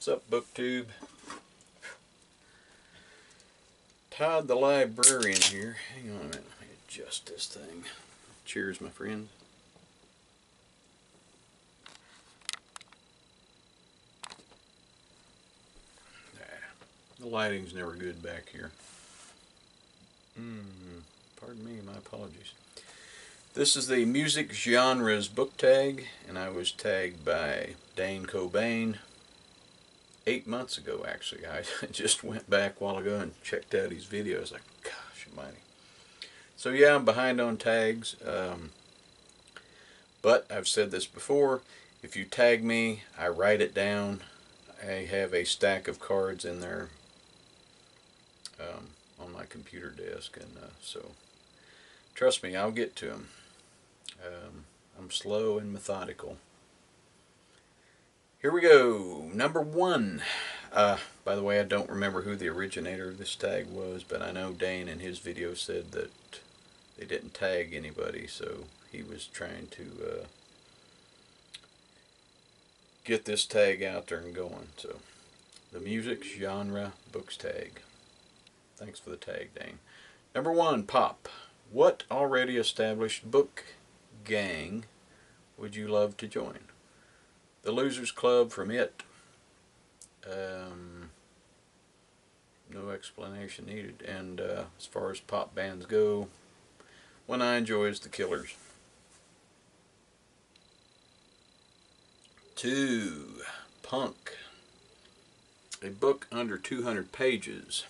What's up, BookTube? Todd the librarian here. Hang on a minute, let me adjust this thing. Cheers, my friends. The lighting's never good back here. Pardon me, my apologies. This is the music genres book tag, and I was tagged by Dane Cobain 8 months ago, actually. I just went back a while ago and checked out his videos. Like, gosh almighty. So yeah, I'm behind on tags, but I've said this before. If you tag me, I write it down. I have a stack of cards in there on my computer desk, and so trust me, I'll get to them. I'm slow and methodical. Here we go. Number 1. By the way, I don't remember who the originator of this tag was, but I know Dane in his video said that they didn't tag anybody, so he was trying to get this tag out there and going. So, the music genre books tag. Thanks for the tag, Dane. Number 1, pop. What already established book gang would you love to join? The Losers Club from It. No explanation needed. And as far as pop bands go, one I enjoy is The Killers. 2, punk. A book under 200 pages.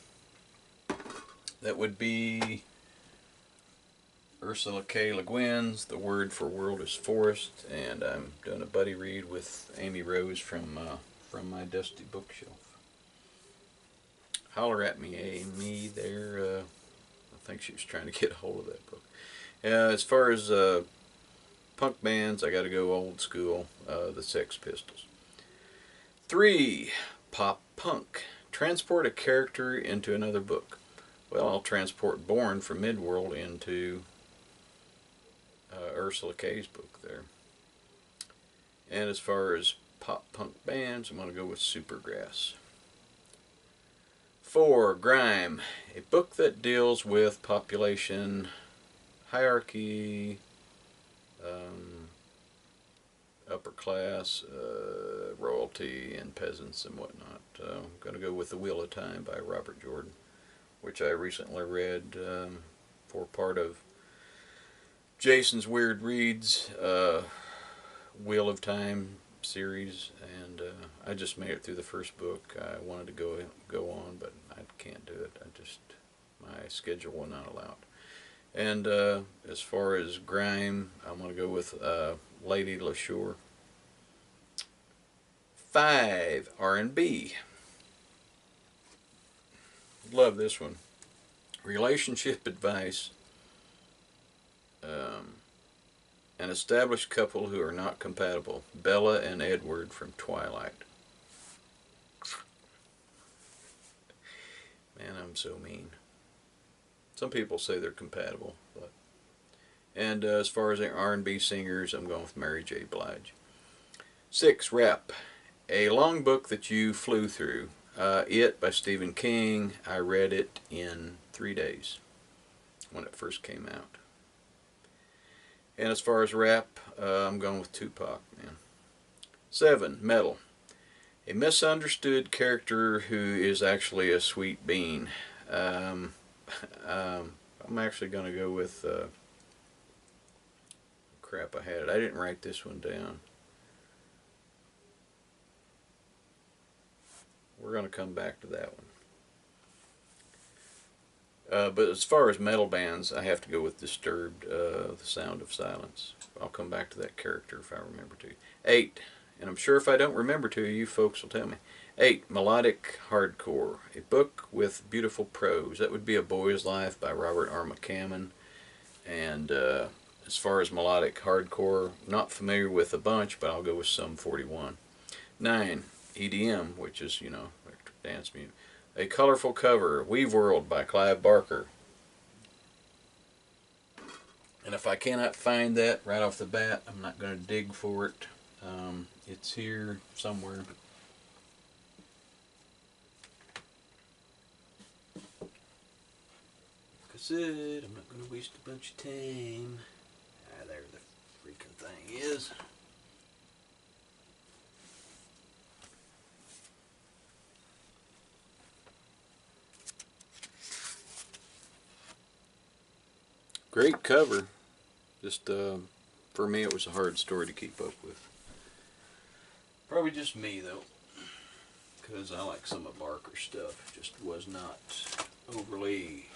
That would be Ursula K. Le Guin's The Word for World is Forest, and I'm doing a buddy read with Amy Rose from my dusty bookshelf. Holler at me, Amy. There, I think she was trying to get a hold of that book. As far as punk bands, I got to go old school. The Sex Pistols. 3, pop punk. Transport a character into another book. Well, I'll transport Born from Midworld into Ursula K's book there. And as far as pop punk bands, I'm going to go with Supergrass. 4, grime. A book that deals with population hierarchy, upper class, royalty, and peasants and whatnot. I'm going to go with The Wheel of Time by Robert Jordan, which I recently read for part of Jason's Weird Reads Wheel of Time series, and I just made it through the first book. I wanted to go on, but I can't do it. My schedule will not allow it. And as far as grime, I'm going to go with Lady LaSure. 5, R&B. Love this one. Relationship advice. An established couple who are not compatible. Bella and Edward from Twilight. Man, I'm so mean. Some people say they're compatible, but. And as far as the R&B singers, I'm going with Mary J. Blige. 6, rap. A long book that you flew through. It by Stephen King. I read it in 3 days when it first came out. And as far as rap, I'm going with Tupac, man. 7, metal. A misunderstood character who is actually a sweet bean. I'm actually going to go with crap, I had it. I didn't write this one down. We're going to come back to that one. But as far as metal bands, I have to go with Disturbed, The Sound of Silence. I'll come back to that character if I remember to. 8, and I'm sure if I don't remember to, you folks will tell me. 8, melodic hardcore. A book with beautiful prose. That would be A Boy's Life by Robert R. McCammon. And as far as melodic hardcore, not familiar with a bunch, but I'll go with Sum 41. 9, EDM, which is, electric dance music. A colorful cover, Weaveworld by Clive Barker. And if I cannot find that right off the bat, I'm not going to dig for it. It's here somewhere. I said, I'm not going to waste a bunch of time. Ah, there the freaking thing is. Great cover. Just, for me, it was a hard story to keep up with. Probably just me, though, because I like some of Barker's stuff. Just was not overly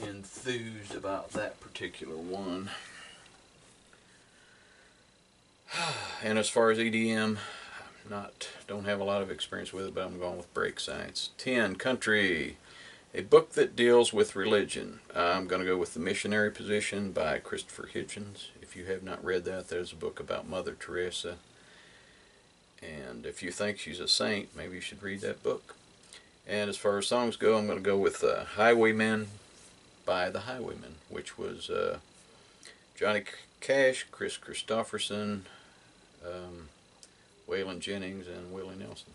enthused about that particular one. And as far as EDM, don't have a lot of experience with it, but I'm going with Break Science. 10, Country. A book that deals with religion. I'm going to go with The Missionary Position by Christopher Hitchens. If you have not read that, there's a book about Mother Teresa. And if you think she's a saint, maybe you should read that book. And as far as songs go, I'm going to go with Highwaymen by the Highwaymen, which was Johnny Cash, Chris Christopherson, Waylon Jennings, and Willie Nelson.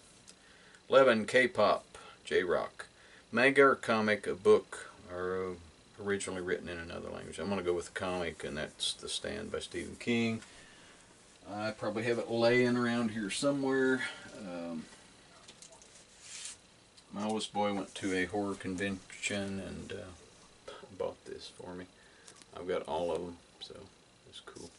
11, K-pop, J-rock. Manga or comic, a book, or originally written in another language. I'm going to go with the comic, and that's The Stand by Stephen King. I probably have it laying around here somewhere. My oldest boy went to a horror convention and bought this for me. I've got all of them, so it's cool.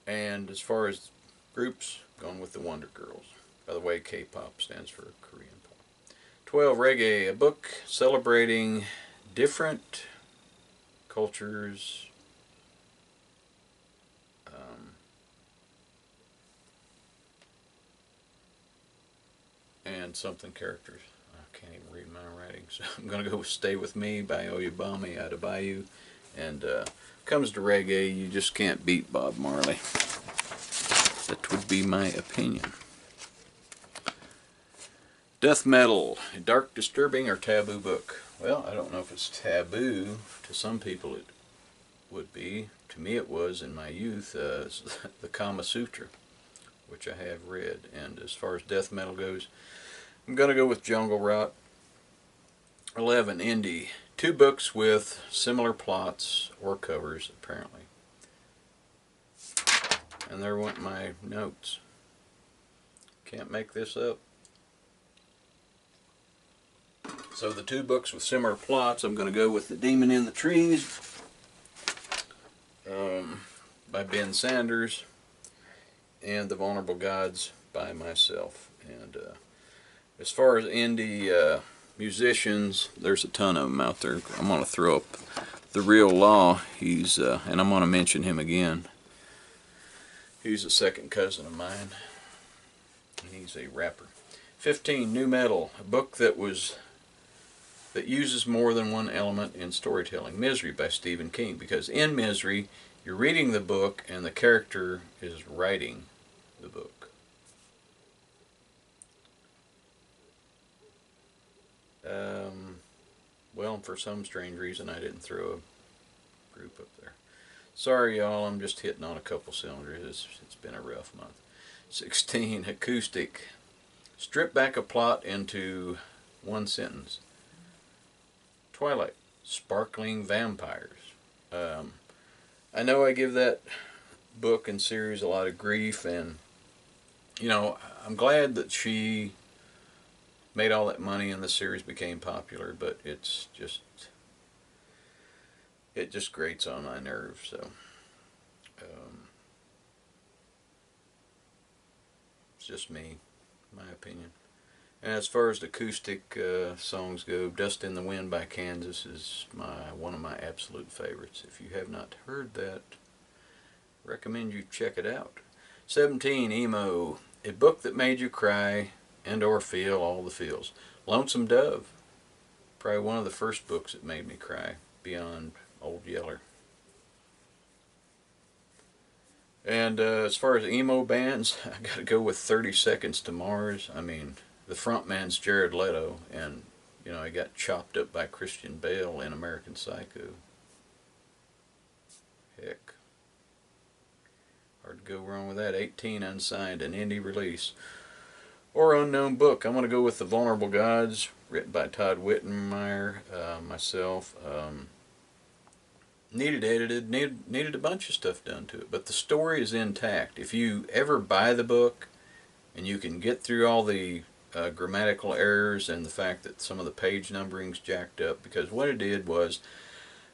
And as far as groups, going with the Wonder Girls. By the way, K-pop stands for Korean pop. 12, Reggae, a book celebrating different cultures, and something characters. I can't even read my writing, so I'm going to go with Stay With Me by Oyubami Adebayo. And comes to reggae, you just can't beat Bob Marley. That would be my opinion. Death metal, a dark, disturbing, or taboo book. Well, I don't know if it's taboo. To some people it would be. To me it was in my youth, the Kama Sutra, which I have read. And as far as death metal goes, I'm going to go with Jungle Rot. 11, indie. 2 books with similar plots or covers, apparently. And there went my notes. Can't make this up. So the 2 books with similar plots, I'm going to go with The Demon in the Trees by Ben Sanders, and The Vulnerable Gods by myself. And as far as indie musicians, there's a ton of them out there. I'm going to throw up The Real Law. He's and I'm going to mention him again. He's a second cousin of mine. He's a rapper. 15, Nu Metal, a book that uses more than one element in storytelling. Misery by Stephen King, because in Misery you're reading the book and the character is writing the book. Well, for some strange reason I didn't throw a group up there. Sorry y'all, I'm just hitting on a couple cylinders. It's been a rough month. 16, Acoustic. Strip back a plot into one sentence. Twilight, Sparkling Vampires. I know I give that book and series a lot of grief, and you know, I'm glad that she made all that money and the series became popular, but it just grates on my nerves. So it's just me, my opinion. And as far as the acoustic songs go, Dust in the Wind by Kansas is one of my absolute favorites. If you have not heard that, recommend you check it out. 17, Emo, a book that made you cry and or feel all the feels. Lonesome Dove, probably one of the first books that made me cry, beyond Old Yeller. And as far as emo bands, I gotta go with 30 Seconds to Mars. I mean, the frontman's Jared Leto, and you know, he got chopped up by Christian Bale in American Psycho. Heck. Hard to go wrong with that. 18 unsigned, an indie release. Or unknown book. I'm going to go with The Vulnerable Gods, written by Todd Wittenmeyer, myself. Needed edited, needed a bunch of stuff done to it, but the story is intact. If you ever buy the book and you can get through all the grammatical errors and the fact that some of the page numbering's jacked up, because what it did was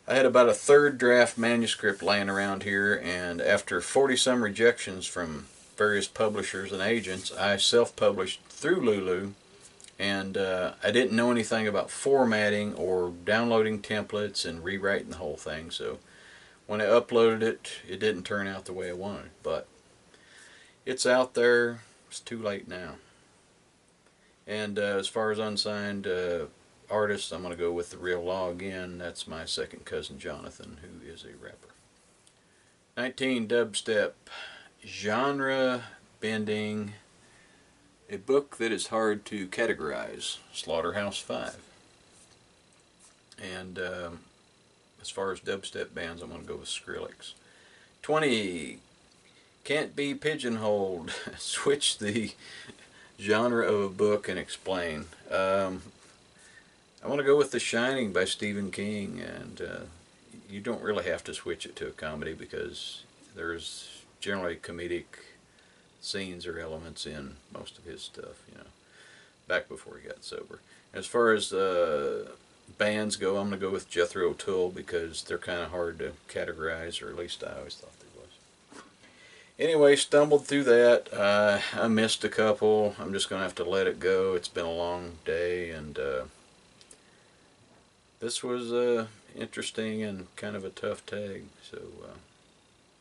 I had about a third draft manuscript laying around here, and after 40 some rejections from various publishers and agents, I self-published through Lulu, and I didn't know anything about formatting or downloading templates and rewriting the whole thing, so when I uploaded it, it didn't turn out the way I wanted, but it's out there. It's too late now. And as far as unsigned artists, I'm going to go with The Real Law again. That's my second cousin Jonathan, who is a rapper. 19, dubstep, genre bending, a book that is hard to categorize, Slaughterhouse-5. And as far as dubstep bands, I'm going to go with Skrillex. 20, can't be pigeonholed. Switch the genre of a book and explain. I want to go with The Shining by Stephen King, and you don't really have to switch it to a comedy because there's generally comedic scenes or elements in most of his stuff, you know, back before he got sober. As far as bands go, I'm going to go with Jethro Tull because they're kind of hard to categorize, or at least I always thought they was. Anyway, stumbled through that. I missed a couple. I'm just going to have to let it go. It's been a long day, and this was interesting and kind of a tough tag, so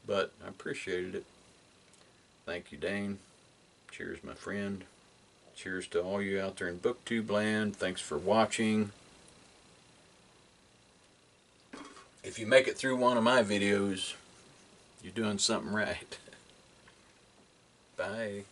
but I appreciated it. Thank you, Dane. Cheers, my friend. Cheers to all you out there in BookTube land. Thanks for watching. If you make it through one of my videos, you're doing something right. Bye.